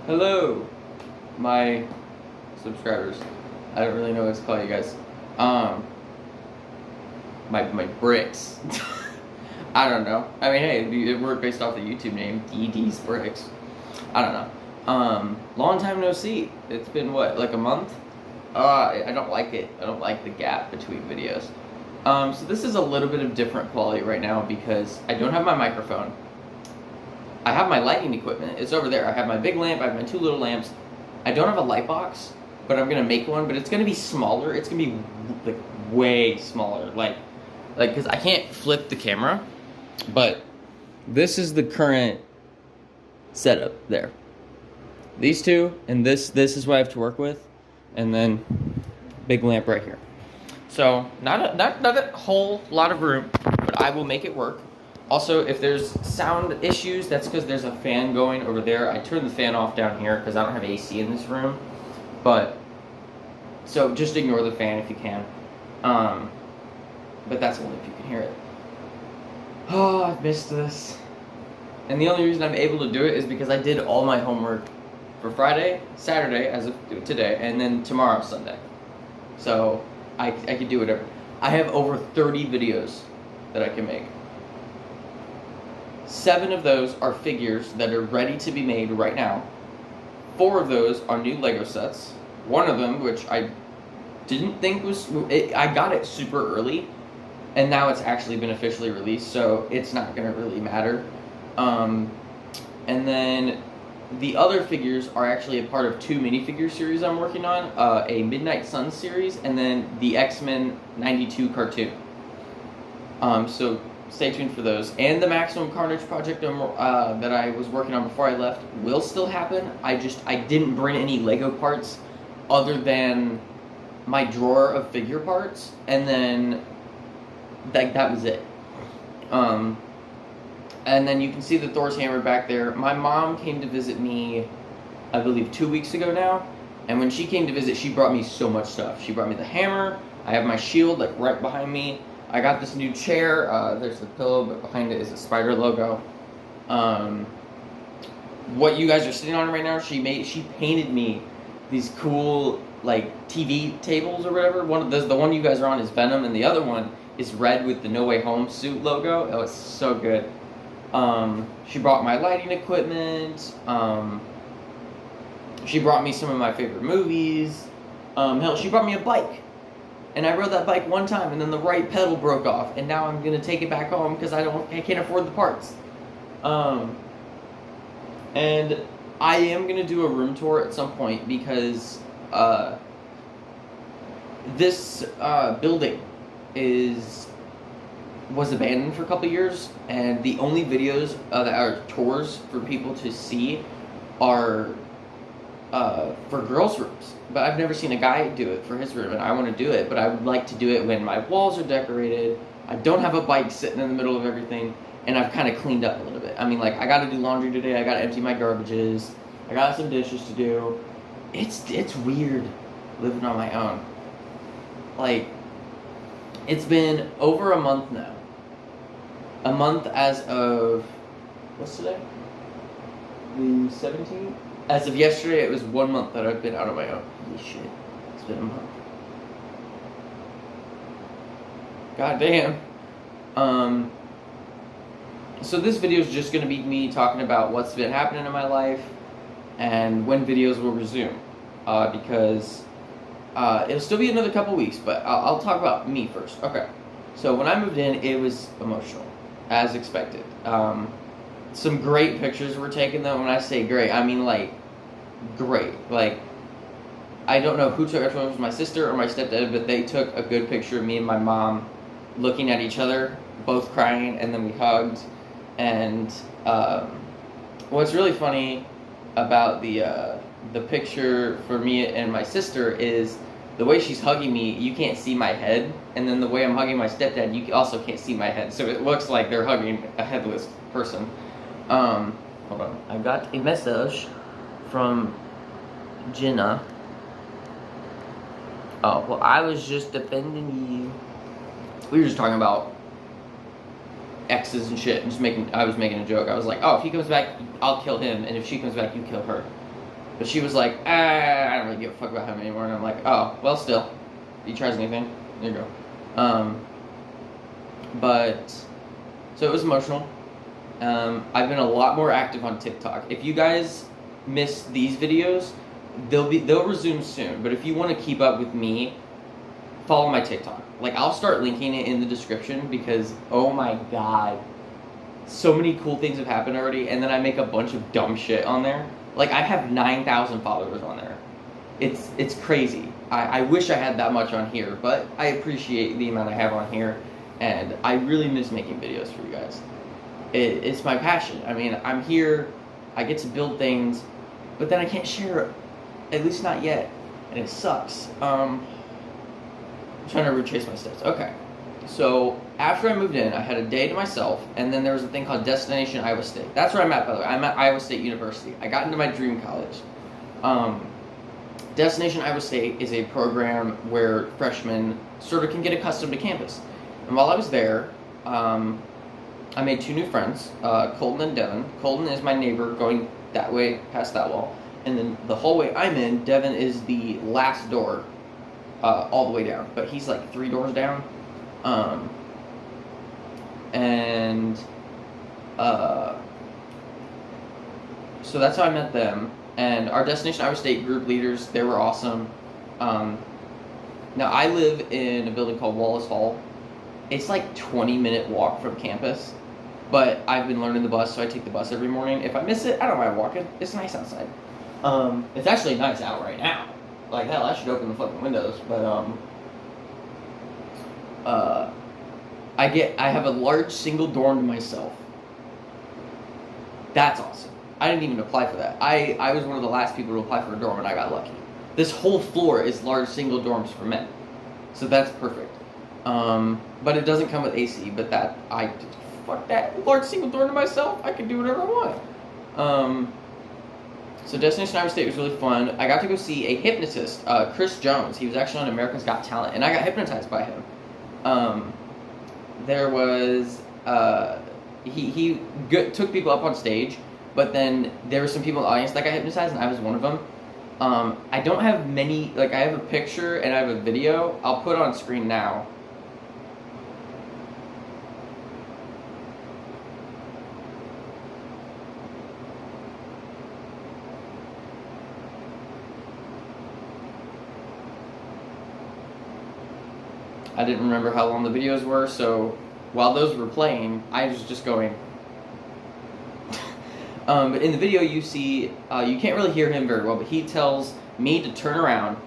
Hello, my subscribers. I don't really know what to call you guys. My bricks. I don't know. I mean, hey, it worked based off the YouTube name, DD's Bricks. I don't know. Long time no see. It's been what, like a month? I don't like it. I don't like the gap between videos. So this is a little bit of different quality right now because I don't have my microphone. I have my lighting equipment. It's over there. I have my big lamp. I have my two little lamps. I don't have a light box, but I'm gonna make one. But it's gonna be smaller. It's gonna be like way smaller. Like, because I can't flip the camera. But this is the current setup there. These two and this is what I have to work with, and then big lamp right here. So not a whole lot of room, but I will make it work. Also, if there's sound issues, that's because there's a fan going over there. I turned the fan off down here because I don't have AC in this room. But, so just ignore the fan if you can. But that's only if you can hear it. Oh, I've missed this. And the only reason I'm able to do it is because I did all my homework for Friday, Saturday, as of today, and then tomorrow, Sunday. So, I can do whatever. I have over 30 videos that I can make. 7 of those are figures that are ready to be made right now. 4 of those are new Lego sets. One of them, which I didn't think was... I got it super early, and now it's actually been officially released, so it's not going to really matter. And then the other figures are actually a part of 2 minifigure series I'm working on. A Midnight Suns series, and then the X-Men 92 cartoon. So... stay tuned for those. And the Maximum Carnage project that I was working on before I left will still happen. I didn't bring any Lego parts other than my drawer of figure parts, and then that was it. And then you can see the Thor's hammer back there. My mom came to visit me, I believe 2 weeks ago now, and when she came to visit, she brought me so much stuff. She brought me the hammer. I have my shield like right behind me. I got this new chair. There's the pillow, but behind it is a spider logo. What you guys are sitting on right now, she painted me these cool like TV tables or whatever. The one you guys are on is Venom, and the other one is red with the No Way Home suit logo. Oh, it's so good. She brought my lighting equipment. She brought me some of my favorite movies. Hell, she brought me a bike. And I rode that bike one time, and then the right pedal broke off, and now I'm gonna take it back home because I can't afford the parts. And I am gonna do a room tour at some point because this building was abandoned for a couple years, and the only videos that are tours for people to see are for girls' rooms. But I've never seen a guy do it for his room, and I want to do it, but I would like to do it when my walls are decorated, I don't have a bike sitting in the middle of everything, and I've kind of cleaned up a little bit. I mean, like, I got to do laundry today, I got to empty my garbages, I got some dishes to do. It's weird living on my own. Like, it's been over a month now. A month as of, what's today? The 17th? As of yesterday, it was 1 month that I've been out on my own. Holy shit. It's been a month. God damn. So this video is just going to be me talking about what's been happening in my life and when videos will resume. Because it'll still be another couple weeks, but I'll talk about me first. Okay. So when I moved in, it was emotional, as expected. Some great pictures were taken, though. When I say great, I mean, like, great. Like, I don't know who took it, if it was my sister or my stepdad, but they took a good picture of me and my mom looking at each other, both crying, and then we hugged. And what's really funny about the picture for me and my sister is the way she's hugging me, you can't see my head, and then the way I'm hugging my stepdad, you also can't see my head, so it looks like they're hugging a headless person. Hold on. I got a message from Jenna. Oh, well, I was just defending you. We were just talking about exes and shit, and I was making a joke. I was like, oh, if he comes back, I'll kill him, and if she comes back, you kill her. But she was like, I don't really give a fuck about him anymore. And I'm like, oh, well, still. He tries anything. There you go. But, so it was emotional. I've been a lot more active on TikTok. If you guys miss these videos, they'll resume soon. But if you want to keep up with me, follow my TikTok. Like, I'll start linking it in the description because, oh my god, so many cool things have happened already. And then I make a bunch of dumb shit on there. Like, I have 9,000 followers on there. It's crazy. I wish I had that much on here, but I appreciate the amount I have on here, and I really miss making videos for you guys. It's my passion. I mean, I'm here, I get to build things, but then I can't share it. At least not yet, and it sucks. I'm trying to retrace my steps. Okay, so after I moved in, I had a day to myself, and then there was a thing called Destination Iowa State. That's where I'm at, by the way. I'm at Iowa State University. I got into my dream college. Destination Iowa State is a program where freshmen sort of can get accustomed to campus. And while I was there, I made 2 new friends, Colton and Devin. Colton is my neighbor going that way, past that wall. And then the hallway I'm in, Devin is the last door, all the way down. But he's like 3 doors down. So that's how I met them. And our Destination Iowa State group leaders, they were awesome. Now, I live in a building called Wallace Hall. It's like 20-minute walk from campus. But I've been learning the bus, so I take the bus every morning. If I miss it, I don't mind walking. It's nice outside. It's actually nice out right now. Like, hell, I should open the fucking windows. But, I have a large single dorm to myself. That's awesome. I didn't even apply for that. I was one of the last people to apply for a dorm, and I got lucky. This whole floor is large single dorms for men. So that's perfect. But it doesn't come with AC, but fuck that. Large single dorm to myself, I can do whatever I want. So Destination Iowa State was really fun. I got to go see a hypnotist, Chris Jones. He was actually on America's Got Talent, and I got hypnotized by him. There was, he took people up on stage, but then there were some people in the audience that got hypnotized, and I was one of them. I don't have many, like, I have a picture and I have a video. I'll put it on screen now. I didn't remember how long the videos were, so while those were playing, I was just going. But in the video you see, you can't really hear him very well, but he tells me to turn around,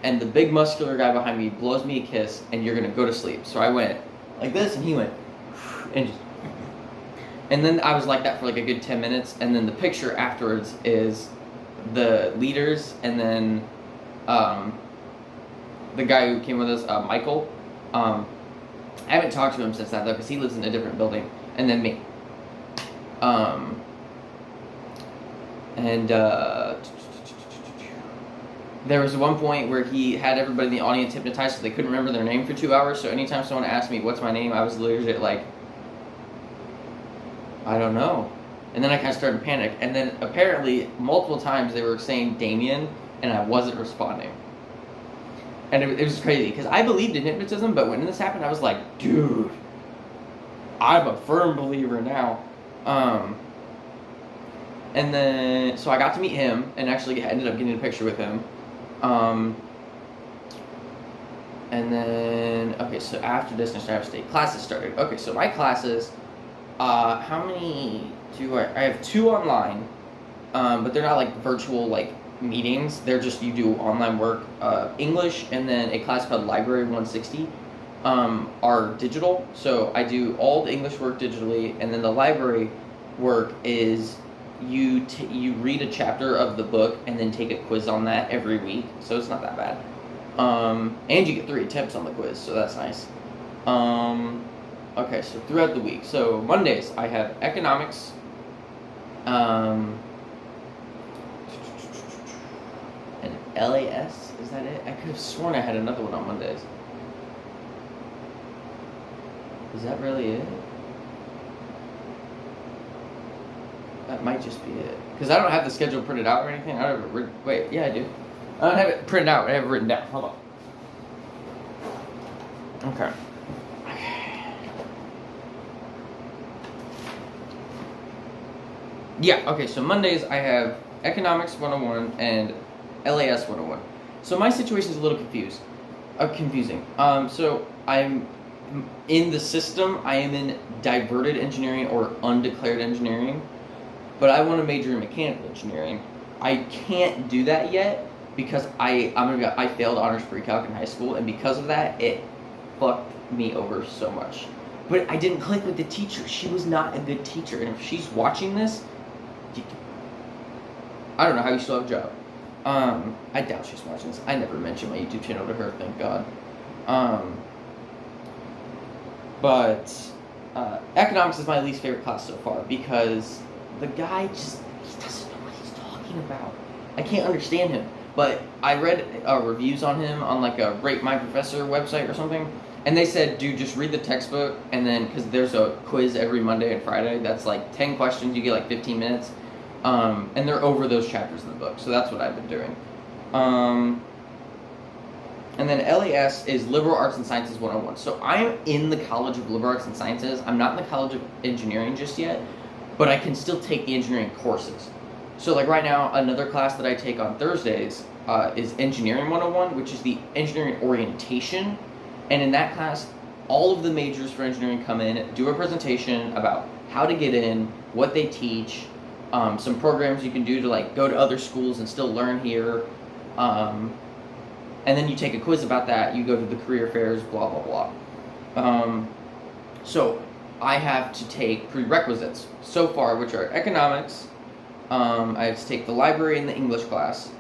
and the big muscular guy behind me blows me a kiss, and you're going to go to sleep. So I went like this, and he went, and then I was like that for like a good 10 minutes, and then the picture afterwards is the leaders, and then the guy who came with us, Michael. I haven't talked to him since that, though, because he lives in a different building, and then me. There was one point where he had everybody in the audience hypnotized so they couldn't remember their name for 2 hours, so anytime someone asked me what's my name, I was legit like, I don't know. And then I kind of started to panic, and then apparently multiple times they were saying Damien, and I wasn't responding. And it was crazy, because I believed in hypnotism, but when this happened, I was like, dude, I'm a firm believer now. And then, so I got to meet him, and actually ended up getting a picture with him. And then, okay, so after Destination Iowa State, classes started. Okay, so my classes, how many do I have 2 online, but they're not like virtual, like, meetings. They're just, you do online work. English, and then a class called Library 160 are digital. So I do all the English work digitally, and then the library work is you read a chapter of the book and then take a quiz on that every week. So it's not that bad. And you get 3 attempts on the quiz, so that's nice. Okay, so throughout the week. So Mondays I have economics. And LAS, is that it? I could have sworn I had another one on Mondays. Is that really it? That might just be it. Because I don't have the schedule printed out or anything. I don't have it wait, yeah, I do. I don't have it printed out. I have it written down. Hold on. Okay. Yeah, okay, so Mondays I have Economics 101 and LAS 101. So my situation is a little confusing. So I'm in the system, I am in diverted engineering or undeclared engineering, but I want to major in mechanical engineering. I can't do that yet because I failed honors pre-calc in high school, and because of that, it fucked me over so much. But I didn't click with the teacher. She was not a good teacher, and if she's watching this, I don't know how you still have a job. I doubt she's watching this. I never mentioned my YouTube channel to her, thank God. But economics is my least favorite class so far because the guy he doesn't know what he's talking about. I can't understand him. But I read reviews on him on like a Rate My Professor website or something, and they said, dude, just read the textbook, and then, because there's a quiz every Monday and Friday, that's like 10 questions, you get like 15 minutes, and they're over those chapters in the book, so that's what I've been doing. And then LAS is Liberal Arts and Sciences 101. So I'm in the College of Liberal Arts and Sciences. I'm not in the College of Engineering just yet, but I can still take the engineering courses. So like right now, another class that I take on Thursdays is Engineering 101, which is the engineering orientation. And in that class, all of the majors for engineering come in, do a presentation about how to get in, what they teach, some programs you can do to like go to other schools and still learn here. And then you take a quiz about that, you go to the career fairs, blah, blah, blah. So I have to take prerequisites so far, which are economics, I have to take the library and the English class,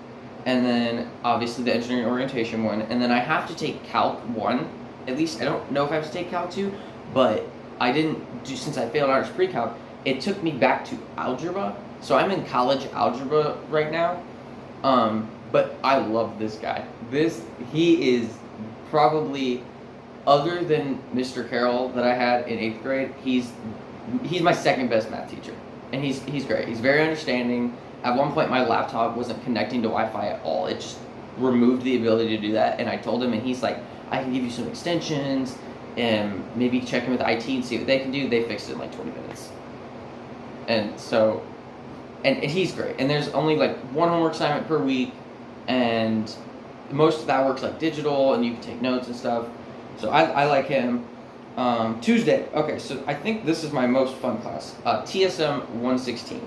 and then obviously the engineering orientation one, and then I have to take Calc 1, at least. I don't know if I have to take Calc 2, but I didn't do, since I failed honors pre-calc, it took me back to algebra, so I'm in college algebra right now. But I love this guy. He is probably, other than Mr. Carroll that I had in 8th grade, he's my second best math teacher. And he's great. He's very understanding. At one point, my laptop wasn't connecting to Wi-Fi at all. It just removed the ability to do that. And I told him, and he's like, I can give you some extensions, and maybe check in with IT and see what they can do. They fixed it in like 20 minutes. And so, and he's great. And there's only like one homework assignment per week, and most of that work's like digital, and you can take notes and stuff. So I like him. Tuesday. Okay, so I think this is my most fun class. TSM 116.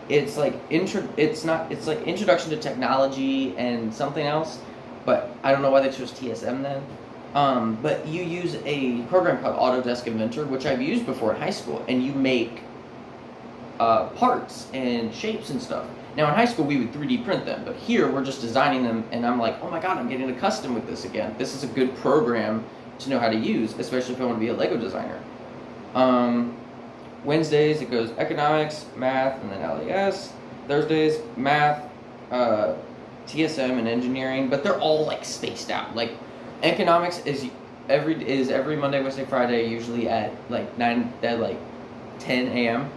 It's like introduction to technology and something else, but I don't know why they chose TSM then. But you use a program called Autodesk Inventor, which I've used before in high school, and you make parts and shapes and stuff. Now in high school we would 3D print them, but here we're just designing them, and I'm like, oh my god, I'm getting accustomed with this again. This is a good program to know how to use, especially if I want to be a Lego designer. Wednesdays it goes economics, math, and then LES. Thursdays, math, TSM, and engineering, but they're all like spaced out. Like economics is every Monday, Wednesday, Friday, usually at like 10 a.m.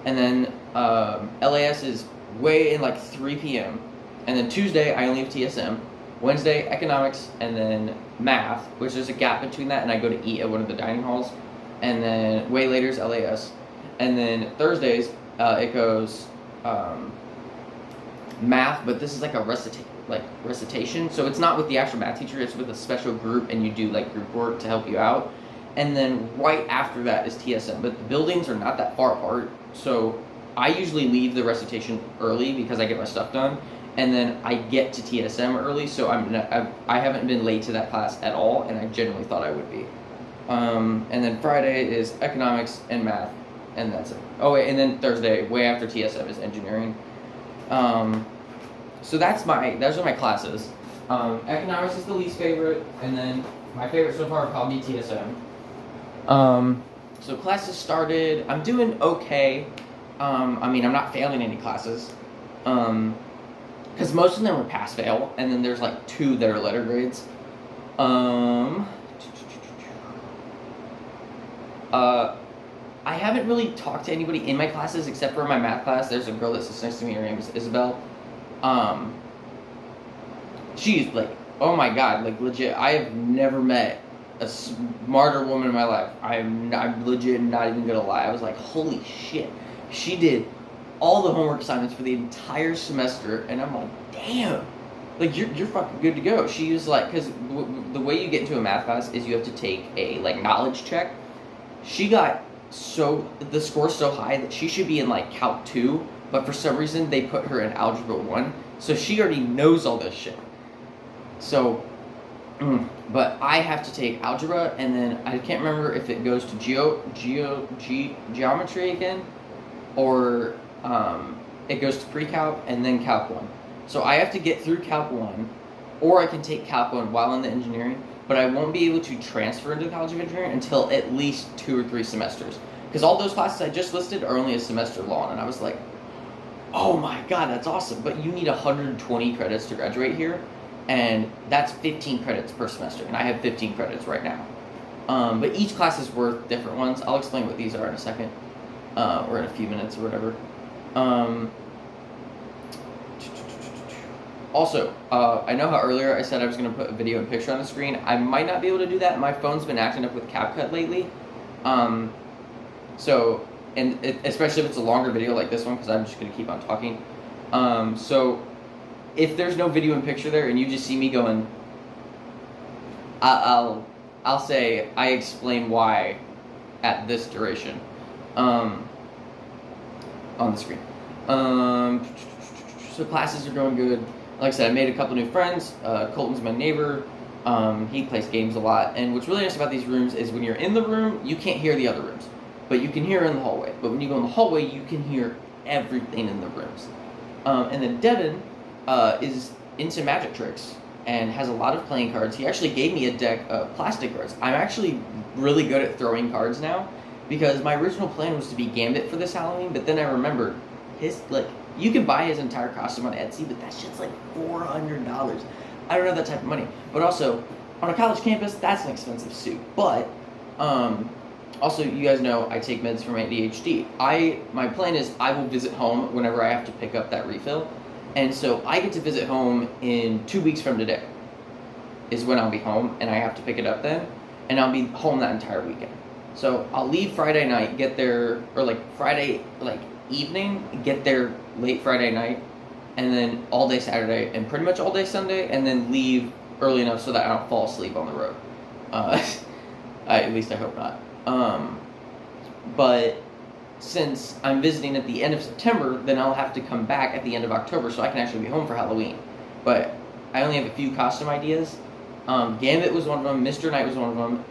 And then LAS is way in like 3 p.m. And then Tuesday I only have TSM. Wednesday economics, and then math, which there's a gap between that, and I go to eat at one of the dining halls. And then way later is LAS. And then Thursdays it goes math, but this is like a recitation. So it's not with the actual math teacher, it's with a special group, and you do like group work to help you out. And then right after that is TSM, but the buildings are not that far apart, so I usually leave the recitation early because I get my stuff done, and then I get to TSM early, so I haven't been late to that class at all, and I genuinely thought I would be. And then Friday is economics and math, and that's it. Oh wait, and then Thursday, way after TSM, is engineering. So those are my classes. Economics is the least favorite, and then my favorite so far would probably be TSM. So classes started. I'm doing okay. I mean, I'm not failing any classes. Because most of them are pass-fail, and then there's like 2 that are letter grades. I haven't really talked to anybody in my classes except for my math class. There's a girl that sits next to me. Her name is Isabel. She's like, oh my god, like legit. I have never met a smarter woman in my life. I'm legit not even gonna lie. I was like, holy shit. She did all the homework assignments for the entire semester, and I'm like, damn. Like, you're fucking good to go. She was like, because the way you get into a math class is you have to take a, like, knowledge check. She got the score so high that she should be in, like, Calc 2, but for some reason they put her in Algebra 1, so she already knows all this shit. So, but I have to take Algebra, and then I can't remember if it goes to Geometry again, or it goes to Pre-Calc, and then Calc 1. So I have to get through Calc 1, or I can take Calc 1 while in the engineering, but I won't be able to transfer into the College of Engineering until at least 2 or 3 semesters. Because all those classes I just listed are only a semester long, and I was like, oh my god, that's awesome. But you need 120 credits to graduate here, and that's 15 credits per semester, and I have 15 credits right now. But each class is worth different ones. I'll explain what these are in a second, or in a few minutes or whatever. Also, I know how earlier I said I was going to put a video and picture on the screen. I might not be able to do that. My phone's been acting up with CapCut lately. So, and especially if it's a longer video like this one, because I'm just going to keep on talking. So, if there's no video and picture there and you just see me going, I'll say I explain why at this duration on the screen. So classes are going good. Like I said, I made a couple new friends. Colton's my neighbor. He plays games a lot. And what's really nice about these rooms is when you're in the room, you can't hear the other rooms. But you can hear in the hallway. But when you go in the hallway, you can hear everything in the rooms. And then Devin is into magic tricks and has a lot of playing cards. He actually gave me a deck of plastic cards. I'm actually really good at throwing cards now because my original plan was to be Gambit for this Halloween, but then I remembered you can buy his entire costume on Etsy, but that shit's like $400. I don't have that type of money. But also, on a college campus, that's an expensive suit. But, also, you guys know I take meds for my ADHD. My plan is I will visit home whenever I have to pick up that refill. And so I get to visit home in 2 weeks from today is when I'll be home, and I have to pick it up then. And I'll be home that entire weekend. So I'll leave Friday night, get there, or Friday, evening, get there late Friday night, and then all day Saturday, and pretty much all day Sunday, and then leave early enough so that I don't fall asleep on the road. At least I hope not. But since I'm visiting at the end of September, then I'll have to come back at the end of October so I can actually be home for Halloween. But I only have a few costume ideas. Gambit was one of them, Mr. Knight was one of them.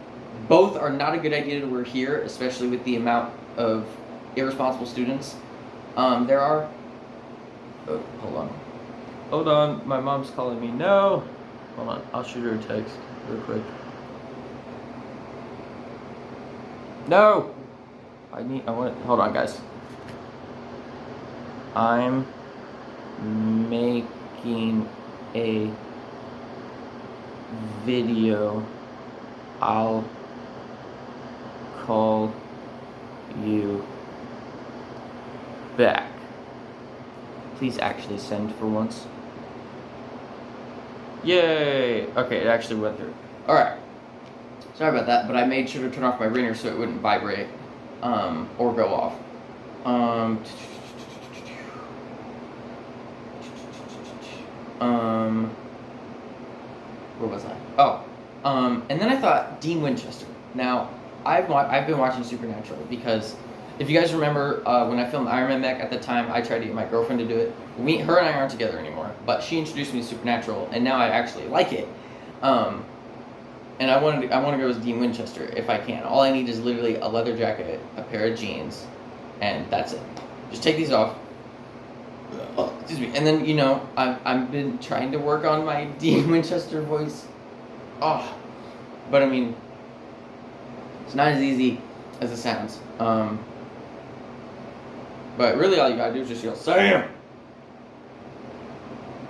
Both are not a good idea to wear here, especially with the amount of irresponsible students there are. Oh, hold on, my mom's calling me. No, hold on, I'll shoot her a text real quick. No, hold on, guys. I'm making a video. I'll call you back. Please actually send for once. Yay! Okay, it actually went through. Alright. Sorry about that, but I made sure to turn off my ringer so it wouldn't vibrate or go off. Where was I? Oh. And then I thought Dean Winchester. Now, I've been watching Supernatural because if you guys remember when I filmed Iron Man Mech at the time, I tried to get my girlfriend to do it. Her and I aren't together anymore, but she introduced me to Supernatural, and now I actually like it. And I want to go as Dean Winchester if I can. All I need is literally a leather jacket, a pair of jeans, and that's it. Just take these off. Oh, excuse me. And then I've been trying to work on my Dean Winchester voice. Oh, but I mean, it's not as easy as it sounds. But really, all you gotta do is just yell, "Sam!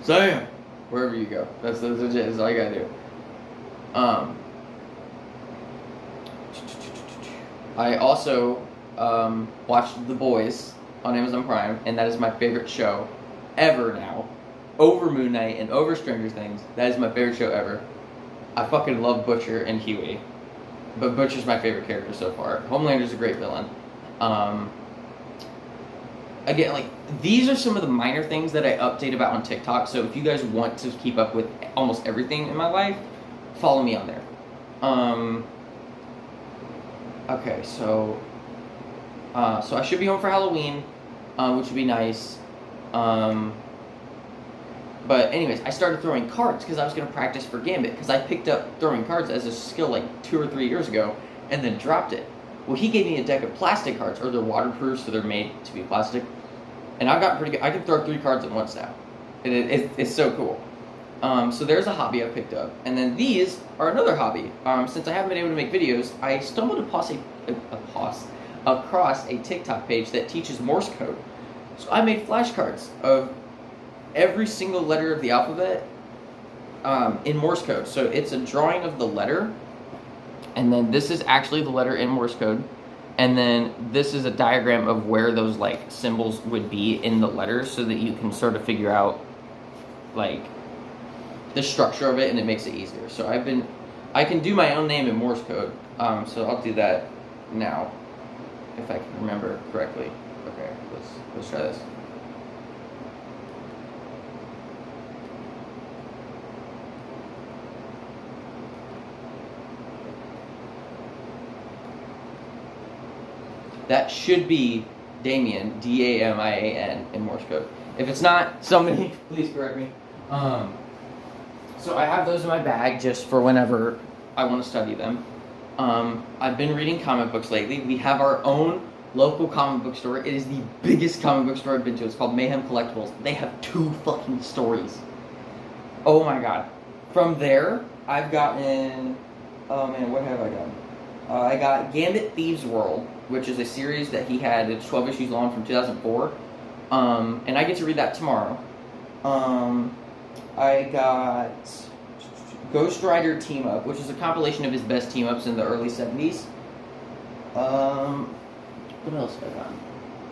Sam!" Wherever you go. That's legit. That's all you gotta do. I also watched The Boys on Amazon Prime, and that is my favorite show ever now. Over Moon Knight and over Stranger Things, that is my favorite show ever. I fucking love Butcher and Huey. But Butcher's my favorite character so far. Homelander's a great villain. Again, like, these are some of the minor things that I update about on TikTok, so if you guys want to keep up with almost everything in my life, follow me on there. Okay, so I should be home for Halloween, which would be nice. But anyways, I started throwing cards because I was going to practice for Gambit, because I picked up throwing cards as a skill like 2 or 3 years ago and then dropped it. Well, he gave me a deck of plastic cards, or they're waterproof, so they're made to be plastic. And I've gotten pretty good. I can throw 3 cards at once now. And it's so cool. So there's a hobby I picked up. And then these are another hobby. Since I haven't been able to make videos, I stumbled across a TikTok page that teaches Morse code. So I made flashcards of every single letter of the alphabet in Morse code. So it's a drawing of the letter, and then this is actually the letter in Morse code, and then this is a diagram of where those like symbols would be in the letters, so that you can sort of figure out like the structure of it, and it makes it easier. So I can do my own name in Morse code, so I'll do that now if I can remember correctly. Okay, let's try this. That should be Damian, D-A-M-I-A-N, in Morse code. If it's not, somebody please correct me. So I have those in my bag just for whenever I want to study them. I've been reading comic books lately. We have our own local comic book store. It is the biggest comic book store I've been to. It's called Mayhem Collectibles. They have 2 fucking stories. Oh my god. From there, I've gotten... Oh man, what have I gotten? I got Gambit Thieves World, which is a series that he had. It's 12 issues long from 2004. And I get to read that tomorrow. I got Ghost Rider Team Up, which is a compilation of his best team ups in the early 70s. What else have I gotten?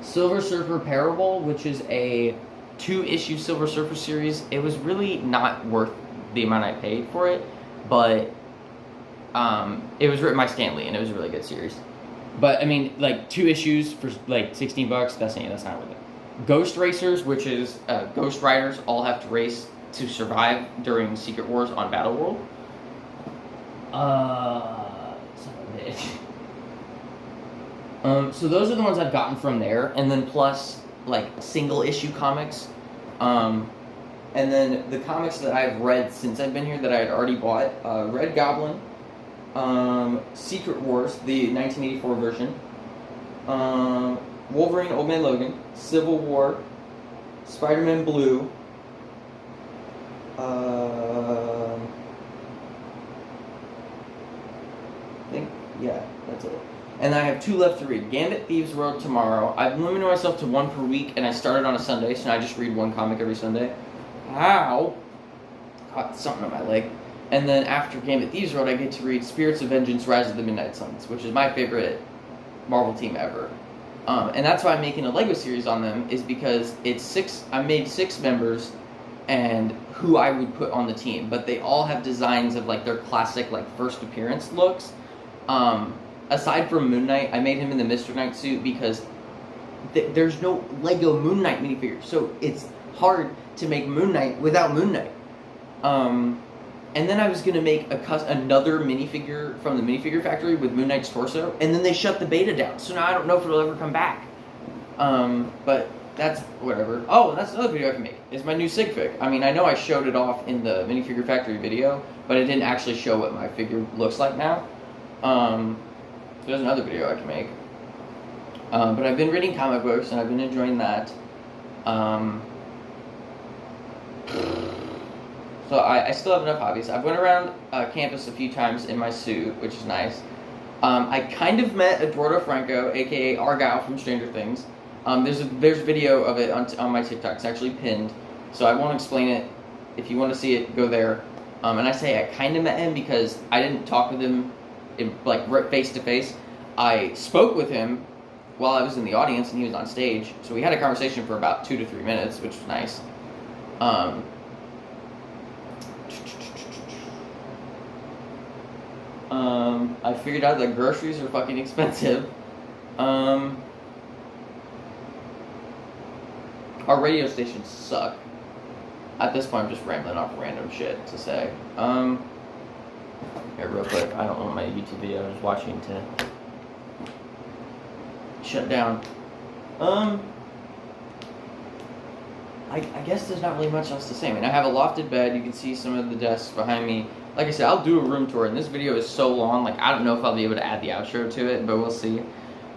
Silver Surfer Parable, which is a 2-issue Silver Surfer series. It was really not worth the amount I paid for it, but it was written by Stan Lee, and it was a really good series. But I mean, like 2 issues for like $16, that's not worth it. Ghost Racers, which is Ghost Riders all have to race to survive during Secret Wars on Battle World. Son of a bitch. So those are the ones I've gotten from there, and then plus like single issue comics. And then the comics that I've read since I've been here that I had already bought: Red Goblin, Secret Wars, the 1984 version, Wolverine, Old Man Logan, Civil War, Spider-Man Blue, I think, yeah, that's it. And I have 2 left to read. Gambit Thieves World tomorrow. I've limited myself to 1 per week, and I started on a Sunday, so now I just read 1 comic every Sunday. Ow! Caught something on my leg. And then after Gambit Thieves World, I get to read Spirits of Vengeance, Rise of the Midnight Suns, which is my favorite Marvel team ever. And that's why I'm making a Lego series on them, is because I made 6 members and who I would put on the team, but they all have designs of like their classic like first appearance looks. Aside from Moon Knight, I made him in the Mr. Knight suit because there's no Lego Moon Knight minifigure, so it's hard to make Moon Knight without Moon Knight. And then I was going to make another minifigure from the minifigure factory with Moon Knight's torso, and then they shut the beta down, so now I don't know if it'll ever come back. But that's whatever. Oh, and that's another video I can make, is my new sig fig. I mean, I know I showed it off in the minifigure factory video, but I didn't actually show what my figure looks like now. There's another video I can make. But I've been reading comic books, and I've been enjoying that. So I still have enough hobbies. I've went around campus a few times in my suit, which is nice. I kind of met Eduardo Franco, aka Argyle from Stranger Things. There's a video of it on my TikTok. It's actually pinned, so I won't explain it. If you want to see it, go there. And I say I kind of met him because I didn't talk with him face to face. I spoke with him while I was in the audience and he was on stage. So we had a conversation for about 2 to 3 minutes, which was nice. I figured out that groceries are fucking expensive. Our radio stations suck. At this point, I'm just rambling off random shit to say. Here, real quick, I don't want my YouTube video I was watching to shut down. I guess there's not really much else to say. I mean, I have a lofted bed. You can see some of the desks behind me. Like I said, I'll do a room tour, and this video is so long, like, I don't know if I'll be able to add the outro to it, but we'll see.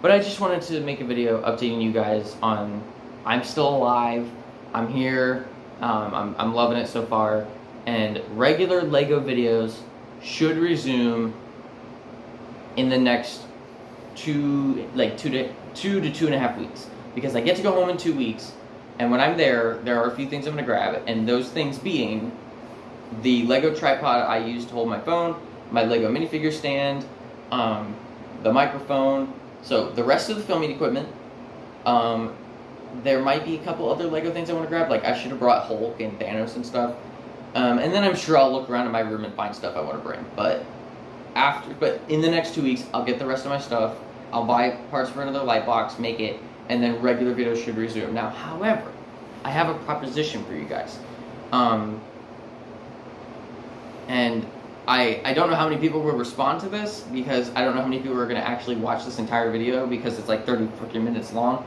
But I just wanted to make a video updating you guys on I'm still alive, I'm here, I'm loving it so far, and regular LEGO videos should resume in the next 2 to 2.5 weeks, because I get to go home in 2 weeks, and when I'm there are a few things I'm going to grab, and those things being the LEGO tripod I use to hold my phone, my LEGO minifigure stand, the microphone, so the rest of the filming equipment. There might be a couple other LEGO things I want to grab, like I should have brought Hulk and Thanos and stuff. And then I'm sure I'll look around in my room and find stuff I want to bring. But in the next 2 weeks, I'll get the rest of my stuff. I'll buy parts for another light box, make it, and then regular videos should resume. Now, however, I have a proposition for you guys. And I don't know how many people will respond to this, because I don't know how many people are going to actually watch this entire video, because it's like 30 freaking minutes long.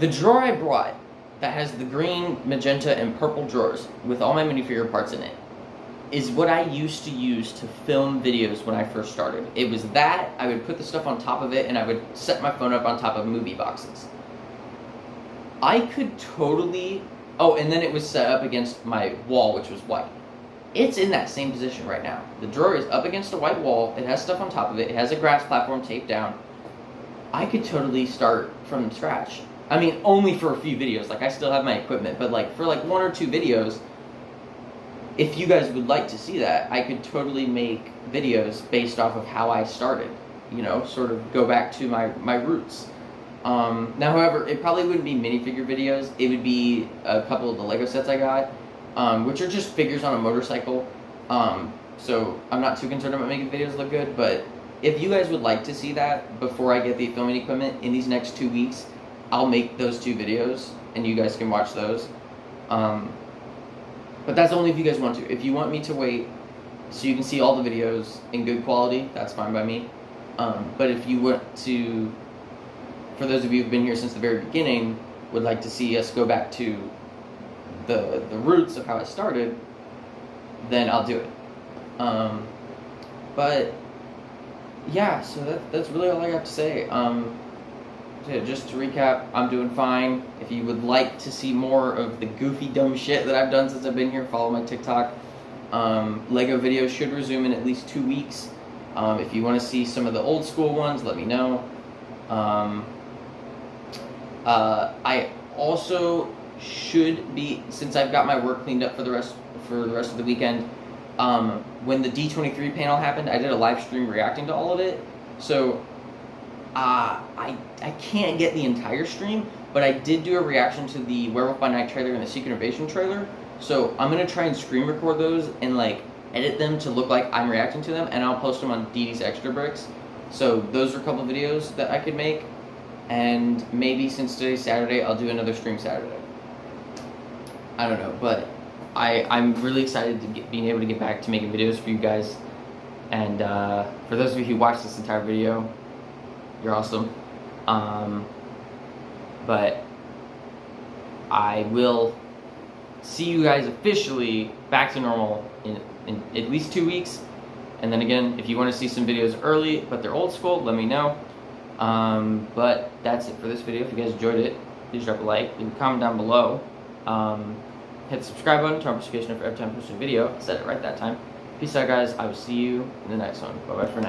The drawer I brought that has the green, magenta, and purple drawers with all my minifigure parts in it is what I used to use to film videos when I first started. It was that, I would put the stuff on top of it, and I would set my phone up on top of movie boxes. I could totally... Oh, and then it was set up against my wall, which was white. It's in that same position right now. The drawer is up against a white wall, it has stuff on top of it, it has a grass platform taped down. I could totally start from scratch. I mean, only for a few videos, like I still have my equipment, but like for like 1 or 2 videos, if you guys would like to see that, I could totally make videos based off of how I started, you know, sort of go back to my roots. Now, however, it probably wouldn't be minifigure videos, it would be a couple of the LEGO sets I got, which are just figures on a motorcycle, so I'm not too concerned about making videos look good, but if you guys would like to see that before I get the filming equipment in these next 2 weeks, I'll make those 2 videos, and you guys can watch those. But that's only if you guys want to. If you want me to wait so you can see all the videos in good quality, that's fine by me. But if you want to, for those of you who've been here since the very beginning, would like to see us go back to the roots of how I started, then I'll do it. But yeah, so that's really all I got to say. Yeah, just to recap, I'm doing fine. If you would like to see more of the goofy, dumb shit that I've done since I've been here, follow my TikTok. LEGO videos should resume in at least 2 weeks. If you want to see some of the old school ones, let me know. I also should be, since I've got my work cleaned up for the rest of the weekend, when the D23 panel happened, I did a live stream reacting to all of it. So I can't get the entire stream, but I did do a reaction to the Werewolf by Night trailer and the Secret Invasion trailer. So I'm gonna try and screen record those and like edit them to look like I'm reacting to them, and I'll post them on DD's Extra Bricks. So those are a couple videos that I could make, and maybe since today's Saturday, I'll do another stream Saturday. I don't know, but I'm really excited to being able to get back to making videos for you guys. And for those of you who watched this entire video, you're awesome. But I will see you guys officially back to normal in at least 2 weeks. And then again, if you want to see some videos early, but they're old school, let me know. But that's it for this video. If you guys enjoyed it, please drop a like, leave a comment down below. Hit the subscribe button, turn on notifications for every time I post a video. I said it right that time. Peace out, guys. I will see you in the next one. Bye-bye for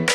now.